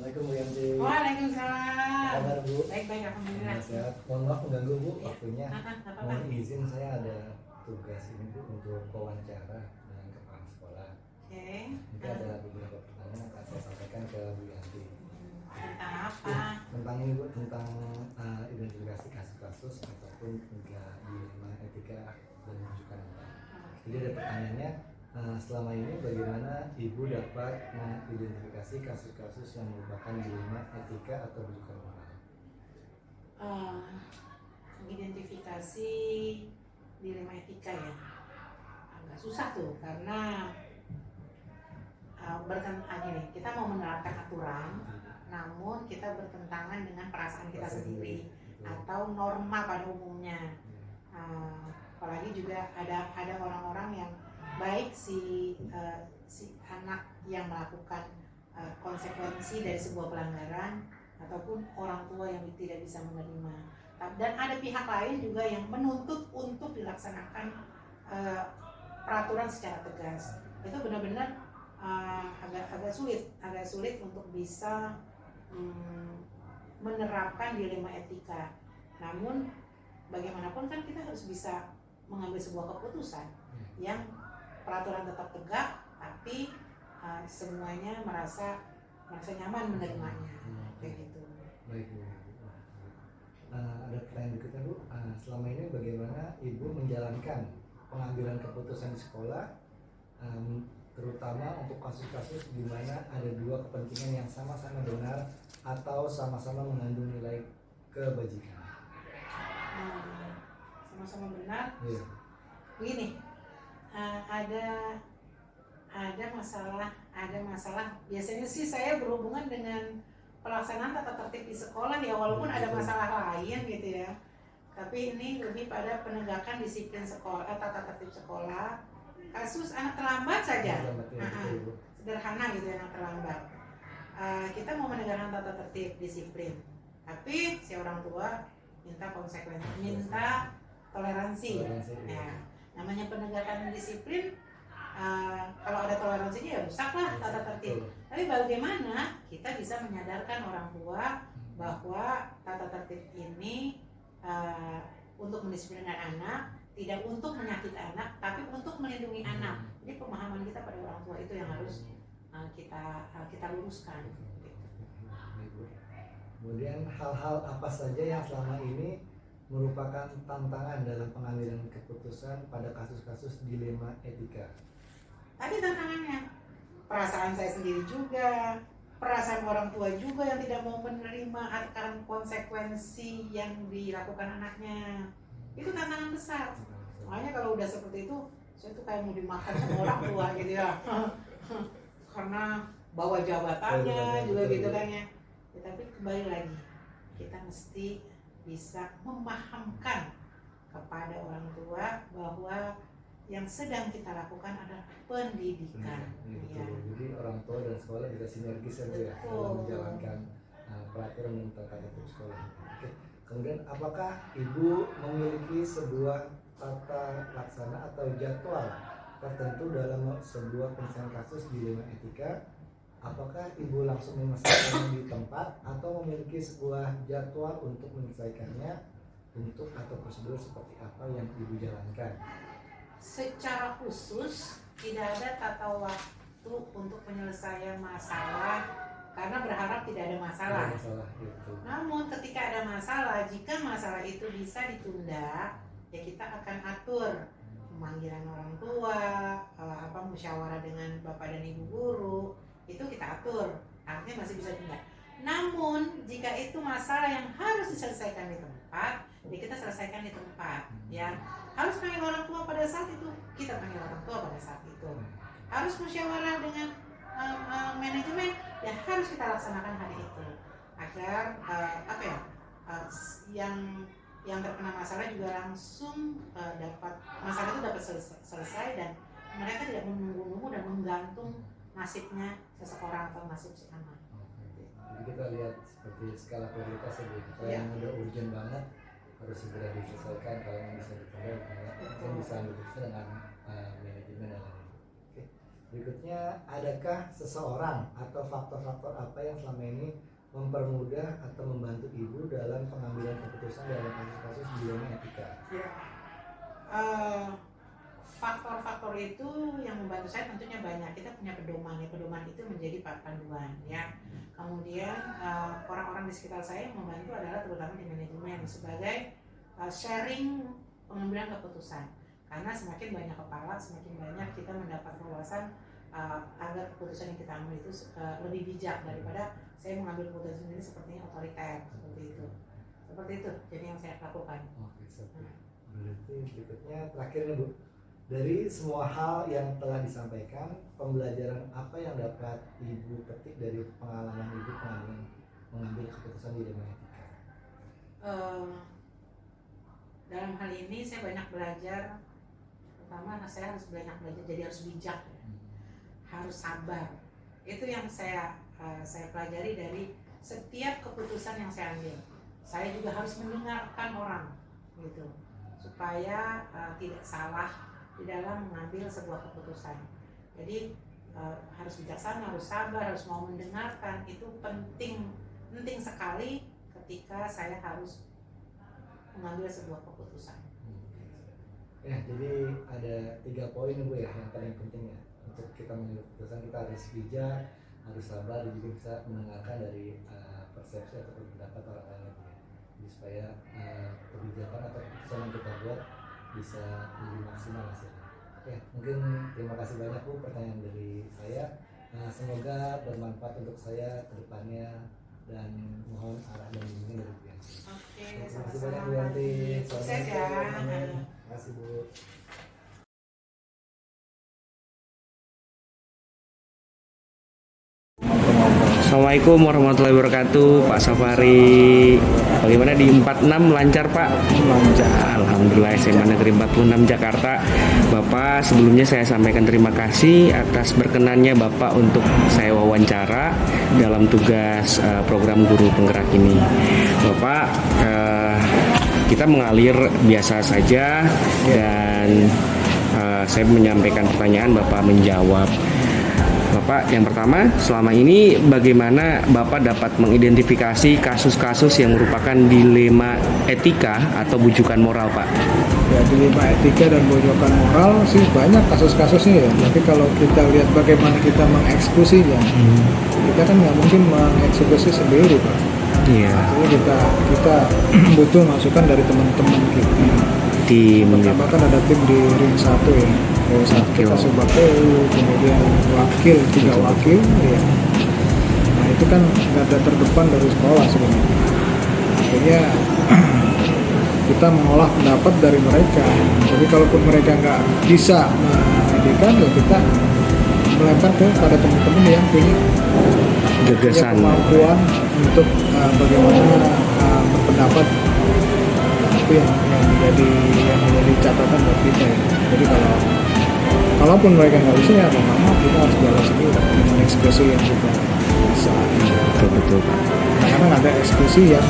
Assalamualaikum Bu Yanti. Waalaikumsalam. Kabar Bu? Baik-baik, alhamdulillah. Sehat. Mohon maaf mengganggu Bu Ya. waktunya. Apa-apa. Mohon izin saya ada tugas ini Bu untuk wawancara dengan kepala sekolah. Oke. Mungkin ada beberapa pertanyaan yang akan saya sampaikan ke Bu Yanti. Tentang apa? Tentang ini Bu, tentang identifikasi kasus-kasus ataupun juga dilema etika dan rujukan anak. Jadi ada pertanyaannya, selama ini bagaimana Ibu dapat mengidentifikasi kasus-kasus yang merupakan dilema etika atau rujukan moral? Mengidentifikasi dilema etika ya, agak susah tuh karena gini, kita mau menerapkan aturan, namun kita bertentangan dengan perasaan kita sendiri atau norma pada umumnya. Apalagi juga ada orang-orang yang baik si anak yang melakukan konsekuensi dari sebuah pelanggaran ataupun orang tua yang tidak bisa menerima, dan ada pihak lain juga yang menuntut untuk dilaksanakan peraturan secara tegas. Itu benar-benar agak sulit untuk bisa menerapkan dilema etika. Namun bagaimanapun kan kita harus bisa mengambil sebuah keputusan yang peraturan tetap tegak, tapi semuanya merasa nyaman menerimanya, kayak gitu. Baik Bu. Ada pertanyaan berikutnya Bu. Selama ini bagaimana Ibu menjalankan pengambilan keputusan di sekolah, terutama untuk kasus-kasus di mana ada dua kepentingan yang sama-sama benar atau sama-sama mengandung nilai kebajikan? Sama-sama benar. Iya. Begini, ada masalah. Biasanya sih saya berhubungan dengan pelaksanaan tata tertib di sekolah ya, walaupun ada masalah lain gitu ya. Tapi ini lebih pada penegakan disiplin sekolah, tata tertib sekolah. Kasus anak terlambat saja, sederhana gitu ya, anak terlambat. Kita mau menegakkan tata tertib disiplin, tapi si orang tua minta konsekuensi, minta toleransi. Ya, namanya penegakan disiplin, kalau ada toleransinya ya rusaklah tata tertib. Tapi bagaimana kita bisa menyadarkan orang tua bahwa tata tertib ini untuk mendisiplinkan anak, tidak untuk menyakiti anak, tapi untuk melindungi anak. Jadi pemahaman kita pada orang tua itu yang harus kita luruskan. Kemudian hal-hal apa saja yang selama ini merupakan tantangan dalam pengambilan keputusan pada kasus-kasus dilema etika? Tadi tantangannya, perasaan saya sendiri juga, perasaan orang tua juga yang tidak mau menerima akan konsekuensi yang dilakukan anaknya. Itu tantangan besar. Makanya kalau udah seperti itu, saya tuh kayak mau dimakan sama orang tua gitu ya. Karena bawa jabatannya juga gitu kan ya. Tapi kembali lagi, kita mesti bisa memahamkan kepada orang tua bahwa yang sedang kita lakukan adalah pendidikan. Ya. Jadi orang tua dan sekolah juga sinergis ya dalam menjalankan peraturan dan tata tertib sekolah. Oke. Kemudian apakah Ibu memiliki sebuah tata laksana atau jadwal tertentu dalam sebuah penyelesaian kasus dilema etika? Apakah Ibu langsung menyelesaikannya di tempat atau memiliki sebuah jadwal untuk menyelesaikannya, bentuk atau prosedur seperti apa yang Ibu jalankan? Secara khusus tidak ada tata waktu untuk penyelesaian masalah karena berharap tidak ada masalah. Gitu. Namun ketika ada masalah, jika masalah itu bisa ditunda, ya kita akan atur pemanggilan orang tua, musyawarah dengan bapak dan ibu guru, itu kita atur. Artinya masih bisa ditunda. Namun jika itu masalah yang harus diselesaikan di tempat, ya kita selesaikan di tempat. Ya, harus panggil orang tua pada saat itu, kita panggil orang tua pada saat itu. Harus musyawarah dengan manajemen, ya harus kita laksanakan hari itu agar yang terkena masalah juga langsung dapat masalah itu dapat selesai dan mereka tidak menunggu-nunggu dan menggantung nasibnya seseorang atau nasib si anak. Jadi kita lihat seperti skala prioritas ya, kalau yang udah urgent banget harus segera diselesaikan, kalau yang bisa ditunda bisa ambil keputusan dengan manajemen dan lain-lain. Oke. Berikutnya, adakah seseorang atau faktor-faktor apa yang selama ini mempermudah atau membantu ibu dalam pengambilan keputusan dalam kasus-kasus dilema etika? Ya. Faktor-faktor itu yang membantu saya tentunya banyak. Kita punya pedoman, ya pedoman itu menjadi panduan ya. Kemudian orang-orang di sekitar saya yang membantu adalah terutama di manajemen sebagai sharing pengambilan keputusan. Karena semakin banyak kepala, semakin banyak kita mendapat wawasan agar keputusan yang kita ambil itu lebih bijak daripada saya mengambil keputusan sendiri sepertinya otoriter seperti itu. Jadi yang saya lakukan. Oke, berarti berikutnya terakhir nih Bu, dari semua hal yang telah disampaikan, pembelajaran apa yang dapat ibu petik dari pengalaman ibu mengambil keputusan di dilema etika? Dalam hal ini saya banyak belajar. Pertama, saya harus banyak belajar, jadi harus bijak, harus sabar. Itu yang saya pelajari dari setiap keputusan yang saya ambil. Saya juga harus mendengarkan orang, gitu, supaya tidak salah di dalam mengambil sebuah keputusan. Jadi harus bijaksana, harus sabar, harus mau mendengarkan. Itu penting sekali ketika saya harus mengambil sebuah keputusan. Ya, jadi ada 3 poin Bu ya yang paling penting ya untuk kita mengambil keputusan. Kita harus bijak, harus sabar, dan juga bisa mendengarkan dari persepsi atau pendapat orang lain ya. Jadi supaya kebijakan atau keputusan yang kita buat bisa lebih maksimal hasilnya. Oke, mungkin terima kasih banyak Bu pertanyaan dari saya. Semoga bermanfaat untuk saya ke depannya, dan mohon arah dan bimbingan dari Bu Yanti. Oke, Terima kasih banyak Bu Yanti. Sukses ya. Terima kasih Bu. Assalamualaikum warahmatullahi wabarakatuh, Pak Safari. Bagaimana di 46 lancar Pak? Lancar. Alhamdulillah, SMA Negeri 46 Jakarta. Bapak, sebelumnya saya sampaikan terima kasih atas berkenannya Bapak untuk saya wawancara dalam tugas program guru penggerak ini. Bapak, kita mengalir biasa saja dan saya menyampaikan pertanyaan, Bapak menjawab. Bapak, yang pertama, selama ini bagaimana Bapak dapat mengidentifikasi kasus-kasus yang merupakan dilema etika atau bujukan moral, Pak? Ya, dilema etika dan bujukan moral sih banyak kasus-kasusnya ya. Tapi kalau kita lihat bagaimana kita mengeksekusinya, kita kan nggak mungkin mengeksekusi sendiri, Pak. Iya. Jadi kita butuh masukan dari teman-teman kita. Tim. Pertama kan ada tim di ring 1 ya. Ring 1 kita sebagai kemudian wakil, 3 wakil ya. Nah itu kan garda terdepan dari sekolah sebenarnya. Akhirnya kita mengolah pendapat dari mereka. Jadi kalaupun mereka nggak bisa mendidikan, ya kita melempar kepada teman-teman yang punya gagasan, kemampuan untuk bagaimana berpendapat. Itu yang menjadi catatan buat kita ya. Jadi kalaupun mereka nggak bisa, ya mau kita harus jalan sendiri dengan eksekusi yang kita bisa. Betul Pak. Kadang ada eksekusi yang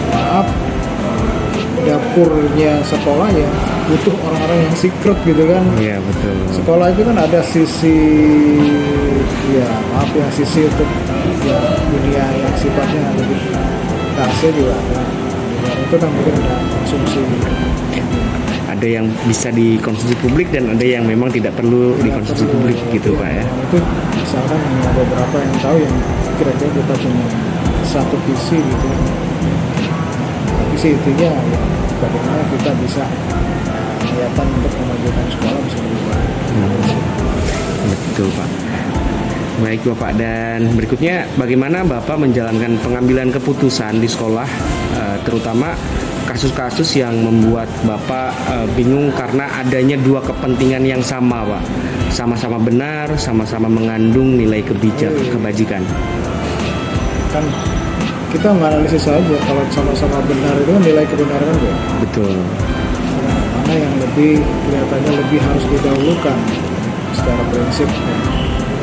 dapurnya sekolah ya butuh orang-orang yang secret gitu kan. Iya betul. Sekolah itu kan ada sisi sisi untuk dunia yang sifatnya lebih rahasia juga ada. Itu kan mungkin ada konsumsi. Ada yang bisa dikonsumsi publik dan ada yang memang tidak perlu dikonsumsi publik gitu Pak ya. Itu misalkan ada beberapa yang tahu yang kira-kira kita punya satu visi gitu. Tapi sih intinya ya, bagaimana kita bisa kelihatan untuk memajukan sekolah bisa lebih baik. Betul Pak. Baik Bapak, dan berikutnya bagaimana Bapak menjalankan pengambilan keputusan di sekolah, terutama kasus-kasus yang membuat Bapak bingung karena adanya 2 kepentingan yang sama Pak, sama-sama benar, sama-sama mengandung nilai kebajikan. Kan kita menganalisis saja, kalau sama-sama benar itu kan nilai kebenaran ya. Betul. Mana yang lebih kelihatannya lebih harus didahulukan secara prinsip.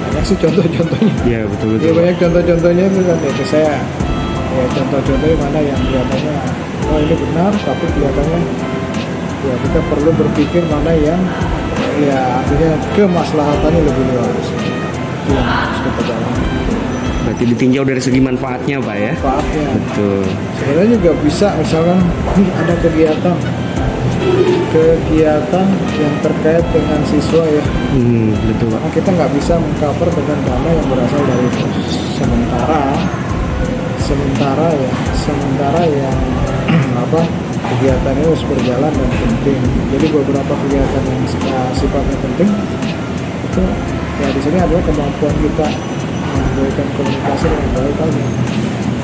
Banyak sih contoh-contohnya. Iya betul. Ya, banyak contoh-contohnya itu kan ya saya contoh-contohnya mana yang kelihatannya ini benar, tapi kelihatannya ya kita perlu berpikir mana yang ya artinya kemaslahatannya lebih luas. itu yang harus kita jalankan. Berarti ditinjau dari segi manfaatnya Pak ya. Manfaatnya. Betul. Sebenarnya juga bisa misalkan nih ada kegiatan yang terkait dengan siswa ya. Betul Pak. Nah, kita nggak bisa mengcover dengan dana yang berasal dari sementara yang kegiatan ini harus berjalan dan penting. Jadi beberapa kegiatan yang sifatnya penting itu ya di sini adalah kemampuan kita memberikan komunikasi dengan baik aja.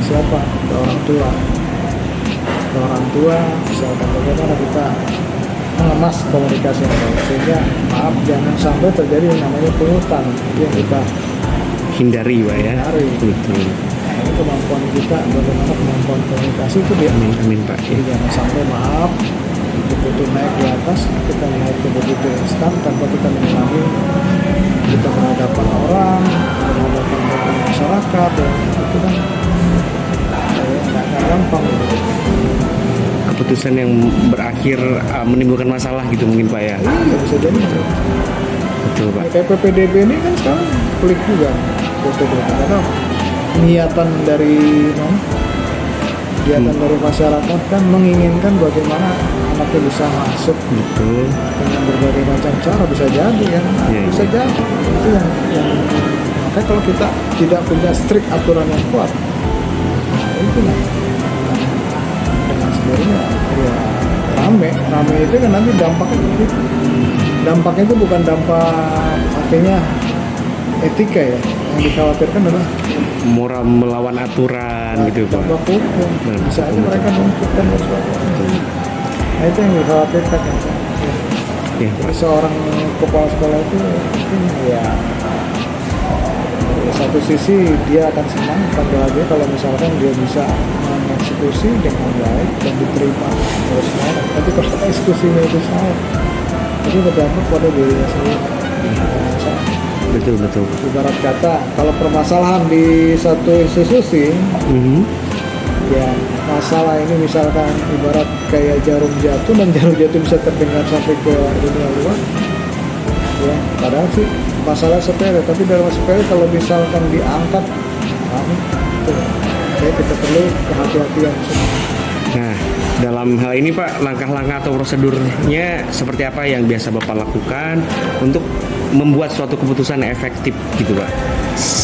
Siapa? Ke orang tua misalkan bagaimana kita mengemas komunikasi yang baik sehingga maaf jangan sampai terjadi yang namanya pungutan, itu yang kita Hindari Pak ya. hindari. Betul. Nah, ini kemampuan kita bagaimana kemampuan komunikasi itu dia. Amin Pak. Ya. Jadi jangan sampai maaf begitu naik di atas kita naik ke begitu instan tanpa kita mengulangi kita berhadapan orang, berhadapan dengan masyarakat ya, itu kan nggak gampang gitu. Keputusan yang berakhir menimbulkan masalah gitu mungkin Pak ya. Iya bisa jadi. Betul Pak. Kayak PPDB ini kan sekarang pelik juga PPDB karena niatan dari masyarakat kan menginginkan bagaimana anaknya bisa masuk Betul. dengan berbagai macam cara bisa jadi kan Iya, bisa iya. jadi itu yang makanya kalau kita tidak punya strict aturan yang kuat itu nah dengan sendirinya ya rame itu kan nanti dampaknya itu bukan dampak artinya etika ya yang dikhawatirkan adalah Moral melawan aturan gitu Pak. dampak hukum bisa aja mereka nuntut dan sebagainya. Nah itu yang dikhawatirkan kan. Ya, Jadi seorang kepala sekolah itu mungkin ya di satu sisi dia akan senang, akan bahagia kalau misalkan dia bisa mengeksekusi dengan baik dan diterima oleh semua orang. Tapi kalau eksekusinya itu salah, itu berdampak pada dirinya sendiri. betul. Ibarat kata kalau permasalahan di satu institusi, ya masalah ini misalkan ibarat kayak jarum jatuh dan jarum jatuh bisa terdengar sampai ke dunia luar. Ya, padahal sih masalah sepele, tapi dalam sepele kalau misalkan diangkat, kita perlu kehati-hatian. Nah, dalam hal ini Pak, langkah-langkah atau prosedurnya seperti apa yang biasa Bapak lakukan untuk membuat suatu keputusan efektif gitu Pak?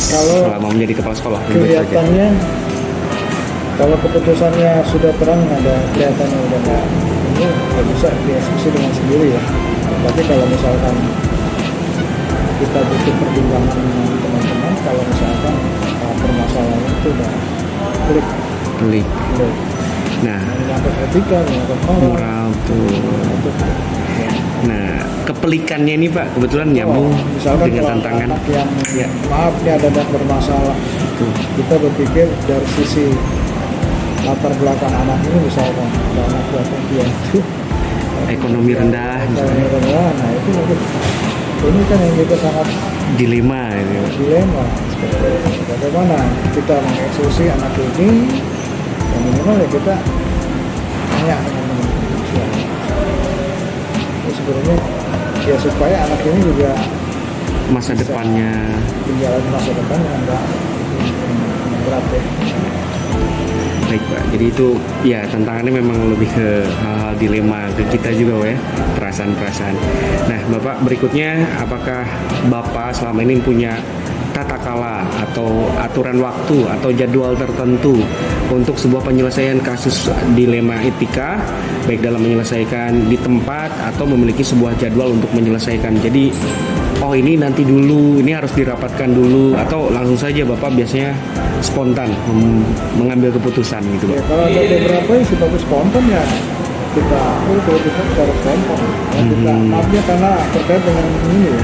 Kalau selama menjadi kepala sekolah. Kelihatannya, kalau keputusannya sudah terang, ada kelihatannya udah nggak, ini nggak bisa dieksekusi dengan sendiri ya. Tapi kalau misalkan kita butuh pertimbangan dengan teman-teman, kalau misalkan permasalahan itu udah Pelik. Nah, menyangkut etika, menyangkut moral tuh. Nah, kepelikannya ini Pak kebetulan nyambung misalkan dengan kalau tantangan. anak yang Ya. maaf nih ada bermasalah, kita berpikir dari sisi latar belakang anak ini misalkan ada anak belakang dia itu Ekonomi rendah misalnya. ekonomi rendah, nah itu mungkin ini kan yang kita sangat Dilema ini. dilema seperti itu. Bagaimana kita mengeksekusi anak ini yang minimal ya kita tanya dengan teman-teman. Itu sebenarnya ya supaya anak ini juga Masa depannya. menjalani masa depan yang enggak berat ya. Baik Pak, jadi itu ya tantangannya memang lebih ke hal-hal dilema ke kita juga Pak ya, perasaan-perasaan. Nah Bapak berikutnya, apakah Bapak selama ini punya tata kala atau aturan waktu atau jadwal tertentu untuk sebuah penyelesaian kasus dilema etika, baik dalam menyelesaikan di tempat atau memiliki sebuah jadwal untuk menyelesaikan? Jadi oh ini nanti dulu, ini harus dirapatkan dulu, atau langsung saja Bapak biasanya spontan mengambil keputusan gitu Ya, Pak? kalau ada beberapa yang sifatnya spontan ya kita kalau kita secara spontan ya, kita maafnya karena terkait dengan ini ya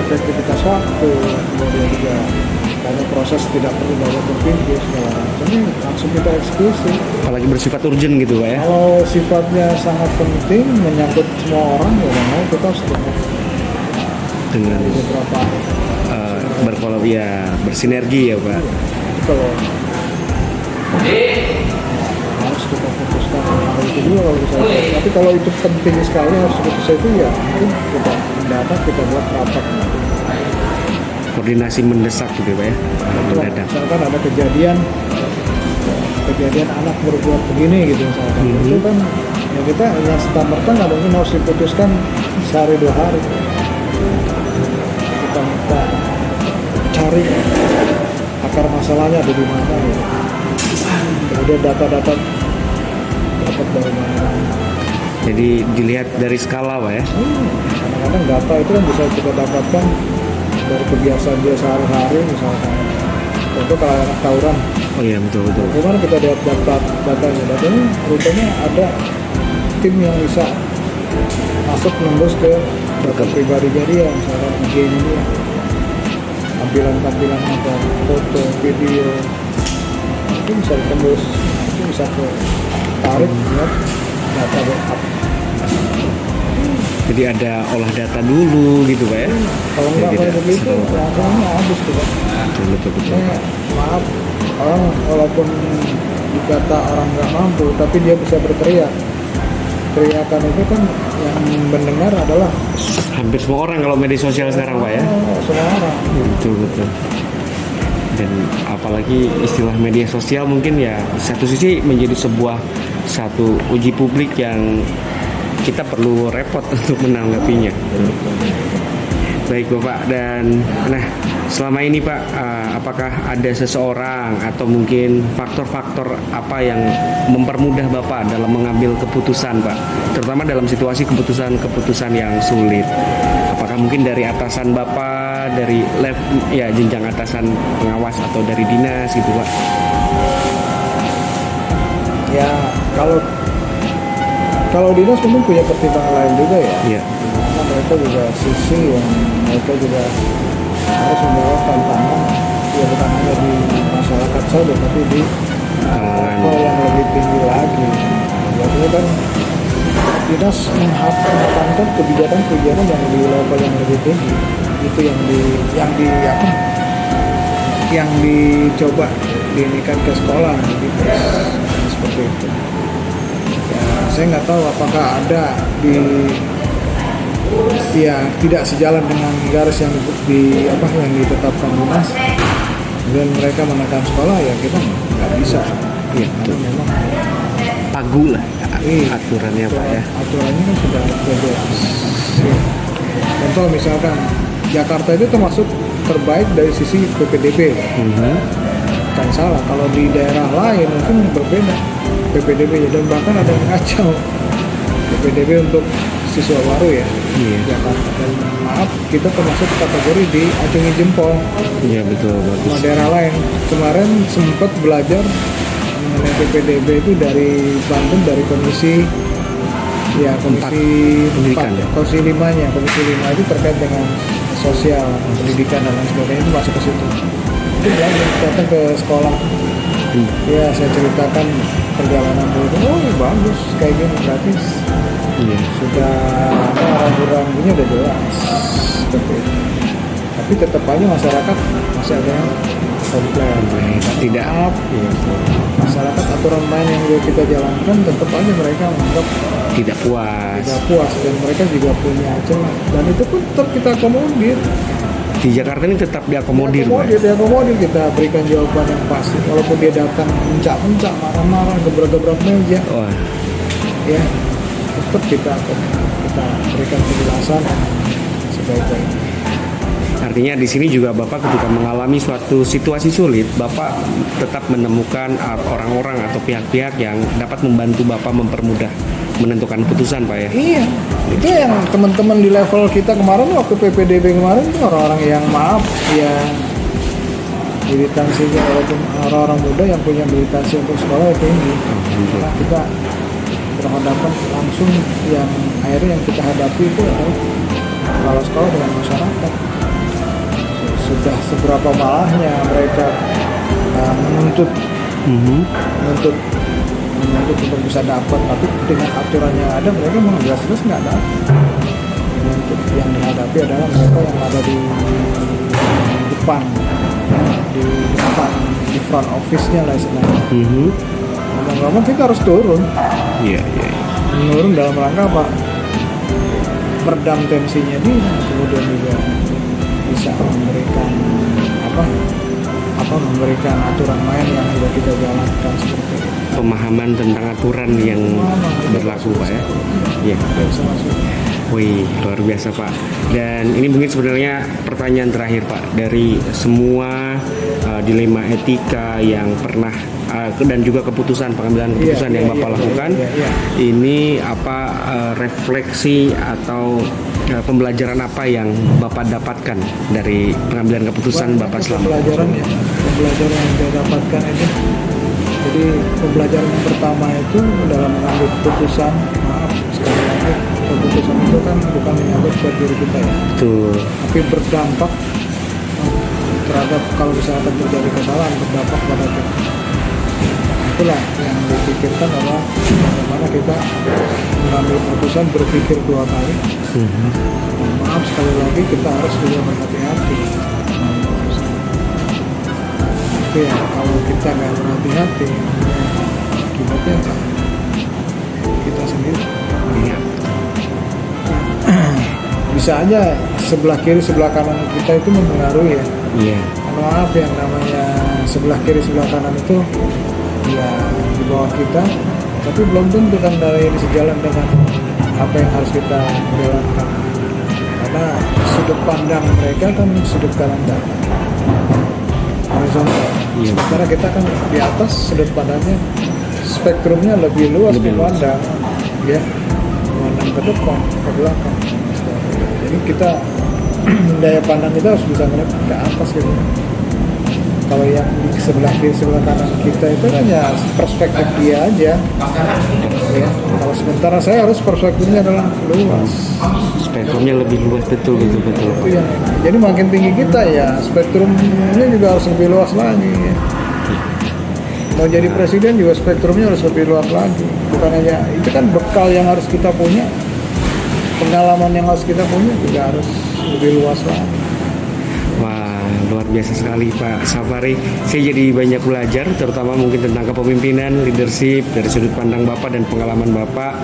efektivitas waktu, kemudian juga karena proses tidak perlu banyak berpikir segala macam ini langsung kita eksekusi. Apalagi bersifat urgent gitu Pak ya? Kalau sifatnya sangat penting menyangkut semua orang ya mau kita harus Dengan beberapa bersinergi ya Pak. itu kalau harus kita putuskan hal itu dulu kalau bisa. Tapi kalau itu penting sekali harus bisa itu ya mungkin kita mendadak kita buat rapat. Koordinasi mendesak gitu Pak ya. Mendadak. Misalkan ada kejadian anak berbuat begini gitu misalkan, itu kan ya kita yang serta-merta nggak mungkin harus diputuskan sehari 2 hari. Kita minta cari akar masalahnya ada di mana gitu. Kemudian data-data dapat dari mana-mana. Jadi dilihat dari skala Pak ya. Kadang-kadang data itu kan bisa kita dapatkan dari kebiasaan dia sehari-hari misalkan. Contoh kalau anak tawuran. Oh iya betul. Bagaimana kita lihat datanya rupanya ada tim yang bisa masuk nembus ke data pribadinya dia, misalkan IG-nya dia, tampilan apa, foto, video, itu bisa ditembus, itu bisa ke tarik buat data backup. Jadi ada olah data dulu gitu Pak ya. Kalau nggak kayak begitu, langsungnya habis tuh Pak. Betul. Maaf, orang walaupun dikata orang nggak mampu, tapi dia bisa berteriak. Teriakan itu kan yang mendengar adalah Hampir semua orang kalau media sosial sekarang Pak ya. semua orang. Betul. Dan apalagi istilah media sosial mungkin ya satu sisi menjadi satu uji publik yang kita perlu repot untuk menanggapinya. Baik Bapak, dan nah selama ini Pak, apakah ada seseorang atau mungkin faktor-faktor apa yang mempermudah Bapak dalam mengambil keputusan Pak, terutama dalam situasi keputusan yang sulit? Apakah mungkin dari atasan Bapak, dari jenjang atasan pengawas atau dari dinas gitu Pak? Ya kalau dinas mungkin punya pertimbangan lain juga ya. Iya. Karena mereka juga sisi yang mereka juga harus menjawab tantangan ya bukan hanya di masyarakat saja tapi di level yang lebih tinggi lagi. Biasanya kan dinas menekankan kebijakan yang di level yang lebih tinggi, itu yang dicoba diinikan ke sekolah gitu, seperti itu. Ya, saya nggak tahu apakah ada tidak sejalan dengan garis yang ditetapkan dinas, dan mereka menekan sekolah ya kita nggak bisa. Iya, betul. Memang Pagu lah aturannya Pak ya. Aturannya kan sudah jelas. Ya. Contoh misalkan Jakarta itu termasuk terbaik dari sisi PPDB. Kan salah, kalau di daerah lain mungkin berbeda PPDB, dan bahkan ada yang ngacau PPDB untuk siswa baru ya. Iya. Jakarta, dan maaf kita termasuk kategori di acungi jempol. Iya betul, bagus. Sama daerah lain kemarin sempat belajar mengenai PPDB itu dari Bandung, dari komisi pendidikan ya? komisi 5 itu terkait dengan sosial, pendidikan dan lain sebagainya, itu masuk ke situ. Itu belajar, datang ke sekolah. Ya saya ceritakan perjalanan dulu, bagus kayak gini, berarti sudah rambu-rambunya udah jelas. Tapi tetap aja masyarakat masih ada yang komplain. Tidak Masyarakat aturan main yang kita jalankan tetap aja mereka menganggap tidak puas, dan mereka juga punya celah, dan itu pun tetap kita akomodir. Di Jakarta ini tetap diakomodir Diakomodir, kita berikan jawaban yang pasti walaupun dia datang mencak-mencak, marah-marah, gebrak-gebrak meja. Ya tetap kita berikan penjelasan sebaik-baiknya. Artinya di sini juga Bapak ketika mengalami suatu situasi sulit, Bapak tetap menemukan orang-orang atau pihak-pihak yang dapat membantu Bapak mempermudah menentukan putusan Pak ya? Iya, itu yang teman-teman di level kita kemarin waktu PPDB kemarin itu orang-orang yang yang militansinya, walaupun orang-orang muda yang punya militansi untuk sekolah tinggi. Karena kita berhadapan langsung, yang akhirnya yang kita hadapi itu adalah kepala sekolah dengan masyarakat. Sudah seberapa malahnya mereka menuntut untuk bisa dapat, tapi dengan aturan yang ada mereka memang jelas-jelas nggak dapat. Untuk yang dihadapi adalah mereka yang ada di depan, di front office-nya lah istilahnya. Ngomong-ngomong kita harus turun. Iya. menurun dalam rangka apa? Meredam tensinya dia, kemudian juga bisa memberikan memberikan aturan main yang sudah kita jalankan seperti itu. Pemahaman tentang aturan yang berlaku Pak ya. Iya. Wih, luar biasa Pak. Dan ini mungkin sebenarnya pertanyaan terakhir Pak, dari semua dilema etika yang pernah dan juga pengambilan keputusan yang Bapak lakukan. Ini apa refleksi atau pembelajaran apa yang Bapak dapatkan dari pengambilan keputusan Bapak selama pembelajaran yang saya dapatkan itu, jadi pembelajaran yang pertama itu dalam mengambil keputusan, maaf sekali lagi, keputusan itu kan bukan menyangkut buat diri kita ya, Betul. tapi berdampak terhadap kalau misalkan terjadi kesalahan, berdampak pada kita. Itulah yang dipikirkan adalah bagaimana kita mengambil keputusan, berpikir dua kali. Maaf sekali lagi, kita harus juga berhati-hati. Tapi ya kalau kita nggak berhati-hati, akibatnya apa? Kita sendiri. Iya. Bisa aja sebelah kiri sebelah kanan kita itu mempengaruhi ya. Iya. Maaf, yang namanya sebelah kiri sebelah kanan itu ya di bawah kita, tapi belum tentu kan dari sejalan dengan apa yang harus kita jalankan, karena sudut pandang mereka kan sudut kanan horizontal. Iya. Sementara kita kan di atas, sudut pandangnya spektrumnya lebih luas memandang, ya, memandang ke depan, ke belakang. Jadi kita daya pandang kita harus bisa melihat ke atas gitu. Kalau yang di sebelah kiri sebelah kanan kita itu hanya perspektif dia aja, ya. Kalau sementara saya harus perspektifnya adalah luas. Spektrumnya lebih luas, betul. Itu yang, jadi makin tinggi kita ya spektrumnya juga harus lebih luas lagi. Ya. Mau jadi presiden juga spektrumnya harus lebih luas lagi. Bukan hanya itu, kan bekal yang harus kita punya, pengalaman yang harus kita punya juga harus lebih luas lagi. Wah, luar biasa sekali Pak Safari. Saya jadi banyak belajar, terutama mungkin tentang kepemimpinan, leadership dari sudut pandang Bapak dan pengalaman Bapak.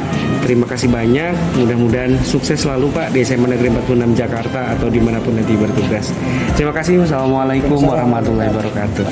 Terima kasih banyak. Mudah-mudahan sukses selalu Pak di SMA Negeri 46 Jakarta atau dimanapun nanti bertugas. Terima kasih. Wassalamualaikum warahmatullahi wabarakatuh.